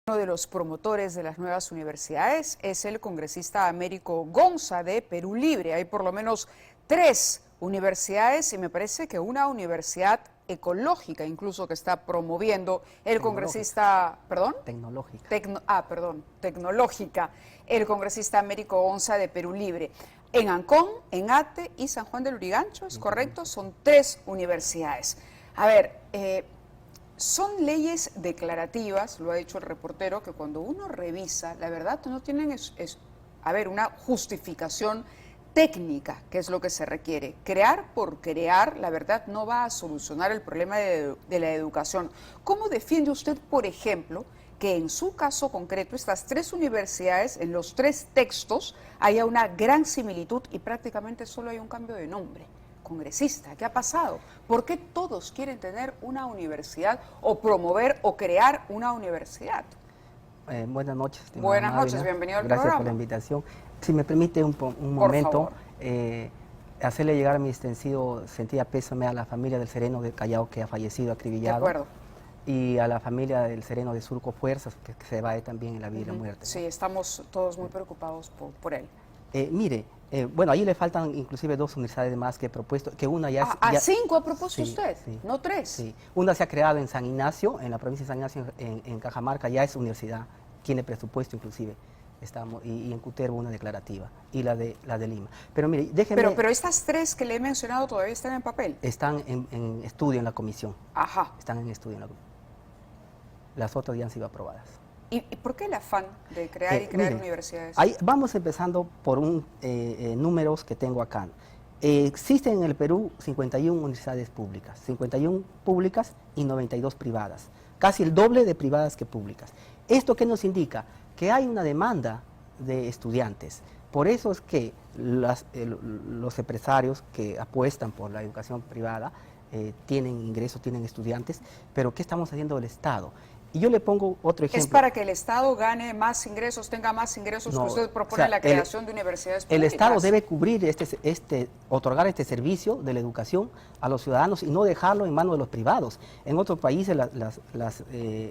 Uno de los promotores de las nuevas universidades es el congresista Américo Gonza de Perú Libre. Hay por lo menos 3 universidades y me parece que una universidad ecológica incluso que está promoviendo el congresista, ¿perdón? Tecnológica. Tecnológica, el congresista Américo Gonza de Perú Libre. En Ancón, en Ate y San Juan del Lurigancho, ¿es correcto? Son 3 universidades. A ver, son leyes declarativas, lo ha dicho el reportero, que cuando uno revisa, la verdad no tienen una justificación técnica, que es lo que se requiere. Crear por crear, la verdad, no va a solucionar el problema de la educación. ¿Cómo defiende usted, por ejemplo, que en su caso concreto, estas 3 universidades, en los 3 textos, haya una gran similitud y prácticamente solo hay un cambio de nombre? Congresista, ¿qué ha pasado? ¿Por qué todos quieren tener una universidad o promover o crear una universidad? Buenas noches. Buenas noches, bienvenido al programa. Gracias por la invitación. Si me permite un momento, hacerle llegar mi extensido sentida pésame a la familia del sereno de Callao que ha fallecido acribillado. De acuerdo. Y a la familia del sereno de Surco Fuerzas, que se va también en la vida y la muerte, ¿no? Sí, estamos todos muy preocupados por él. Bueno, ahí le faltan inclusive 2 universidades más que he propuesto, que una ya... ¿A 5 ha propuesto usted? Sí. ¿No 3? Sí, una se ha creado en San Ignacio, en la provincia de San Ignacio, en Cajamarca, ya es universidad, tiene presupuesto inclusive, y en Cutervo una declarativa, y la de Lima. Pero mire, déjeme... Pero estas 3 que le he mencionado todavía están en papel. Están en estudio en la comisión. Ajá. Están en estudio en la comisión. Las otras ya han sido aprobadas. ¿Y por qué el afán de crear universidades? Vamos empezando por números que tengo acá. Existen en el Perú 51 universidades públicas, 51 públicas y 92 privadas, casi el doble de privadas que públicas. ¿Esto qué nos indica? Que hay una demanda de estudiantes. Por eso es que los empresarios que apuestan por la educación privada tienen ingresos, tienen estudiantes, pero ¿qué estamos haciendo del Estado? Y yo le pongo otro ejemplo. ¿Es para que el Estado gane más ingresos, tenga más ingresos, que usted propone la creación de universidades públicas? El Estado debe cubrir otorgar este servicio de la educación a los ciudadanos y no dejarlo en manos de los privados. En otros países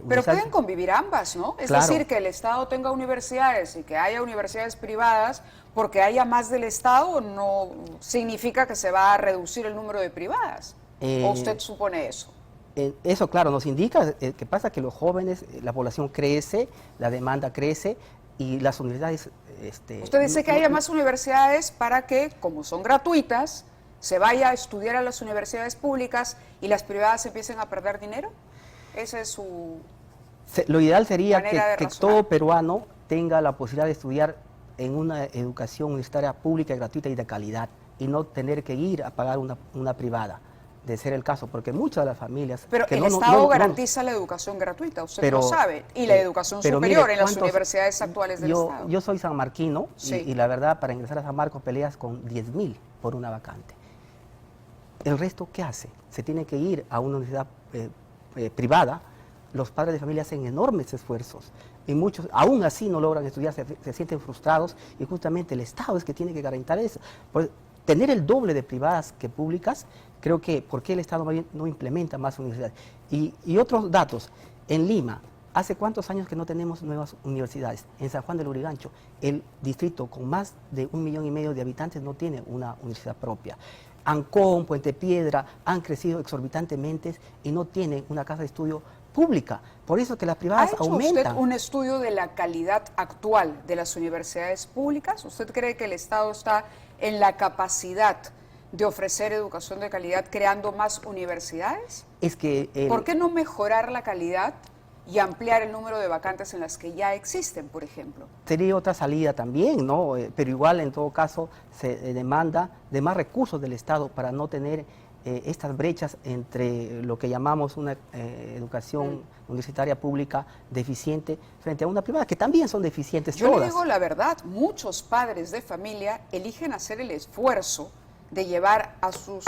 Pero pueden convivir ambas, ¿no? Es decir, que el Estado tenga universidades y que haya universidades privadas, porque haya más del Estado no significa que se va a reducir el número de privadas. ¿O usted supone eso? Eso, claro, nos indica que pasa que los jóvenes, la población crece, la demanda crece y las universidades... Usted dice que haya más universidades para que, como son gratuitas, se vaya a estudiar a las universidades públicas y las privadas empiecen a perder dinero. Ese es su... Lo ideal sería que todo peruano tenga la posibilidad de estudiar en una educación universitaria pública, gratuita y de calidad, y no tener que ir a pagar una privada, de ser el caso, porque muchas de las familias... Pero el Estado garantiza la educación gratuita, usted lo sabe, y la educación superior en las universidades actuales del Estado. Yo soy sanmarquino, y la verdad, para ingresar a San Marcos peleas con 10.000 por una vacante. ¿El resto qué hace? Se tiene que ir a una universidad privada. Los padres de familia hacen enormes esfuerzos, y muchos aún así no logran estudiar, se sienten frustrados, y justamente el Estado es que tiene que garantizar eso. Tener el doble de privadas que públicas, creo que, ¿por qué el Estado no implementa más universidades? Y otros datos, en Lima, ¿hace cuántos años que no tenemos nuevas universidades? En San Juan del Lurigancho, el distrito con más de 1,5 millones de habitantes no tiene una universidad propia. Ancón, Puente Piedra, han crecido exorbitantemente y no tienen una casa de estudio pública. Por eso que las privadas aumentan. ¿Ha hecho usted un estudio de la calidad actual de las universidades públicas? ¿Usted cree que el Estado está en la capacidad de ofrecer educación de calidad creando más universidades? ¿Por qué no mejorar la calidad y ampliar el número de vacantes en las que ya existen, por ejemplo? Sería otra salida también, ¿no? Pero igual, en todo caso, se demanda de más recursos del Estado para no tener estas brechas entre lo que llamamos una educación universitaria pública deficiente frente a una privada, que también son deficientes todas. Yo le digo la verdad, muchos padres de familia eligen hacer el esfuerzo de llevar a sus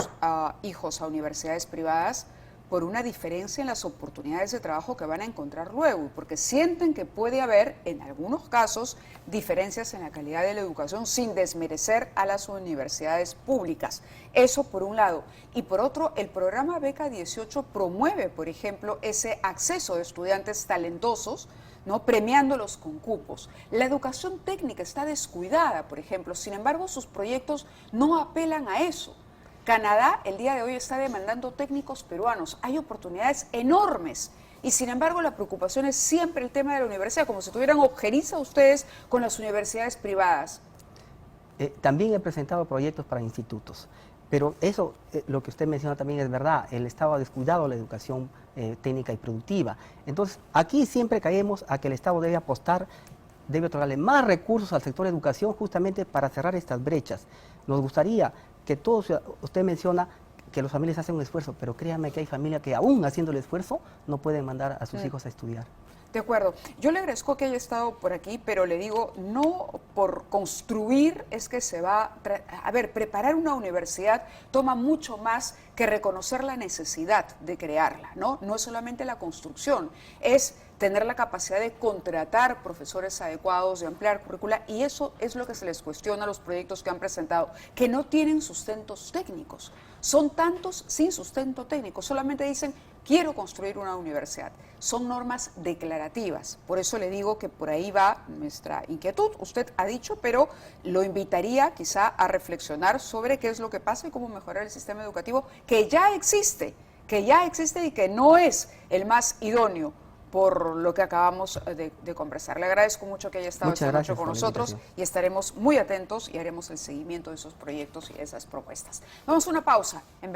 hijos a universidades privadas por una diferencia en las oportunidades de trabajo que van a encontrar luego, porque sienten que puede haber, en algunos casos, diferencias en la calidad de la educación sin desmerecer a las universidades públicas. Eso por un lado. Y por otro, el programa Beca 18 promueve, por ejemplo, ese acceso de estudiantes talentosos ¿no? Premiándolos con cupos. La educación técnica está descuidada, por ejemplo, sin embargo sus proyectos no apelan a eso. Canadá el día de hoy está demandando técnicos peruanos, hay oportunidades enormes y sin embargo la preocupación es siempre el tema de la universidad, como si tuvieran ojeriza ustedes con las universidades privadas. También he presentado proyectos para institutos, pero eso, lo que usted menciona también es verdad, el Estado ha descuidado la educación técnica y productiva. Entonces, aquí siempre caemos a que el Estado debe apostar, debe otorgarle más recursos al sector de educación justamente para cerrar estas brechas. Nos gustaría que todos, usted menciona que las familias hacen un esfuerzo, pero créanme que hay familias que aún haciendo el esfuerzo no pueden mandar a sus hijos a estudiar. De acuerdo. Yo le agradezco que haya estado por aquí, pero le digo, no por construir es que se va... A ver, preparar una universidad toma mucho más que reconocer la necesidad de crearla, ¿no? No es solamente la construcción, es tener la capacidad de contratar profesores adecuados, de ampliar currícula, y eso es lo que se les cuestiona a los proyectos que han presentado, que no tienen sustentos técnicos. Son tantos sin sustento técnico, solamente dicen, quiero construir una universidad. Son normas declarativas, por eso le digo que por ahí va nuestra inquietud. Usted ha dicho, pero lo invitaría quizá a reflexionar sobre qué es lo que pasa y cómo mejorar el sistema educativo que ya existe y que no es el más idóneo por lo que acabamos de conversar. Le agradezco mucho que haya estado esta noche con nosotros y estaremos muy atentos y haremos el seguimiento de esos proyectos y de esas propuestas. Vamos a una pausa. En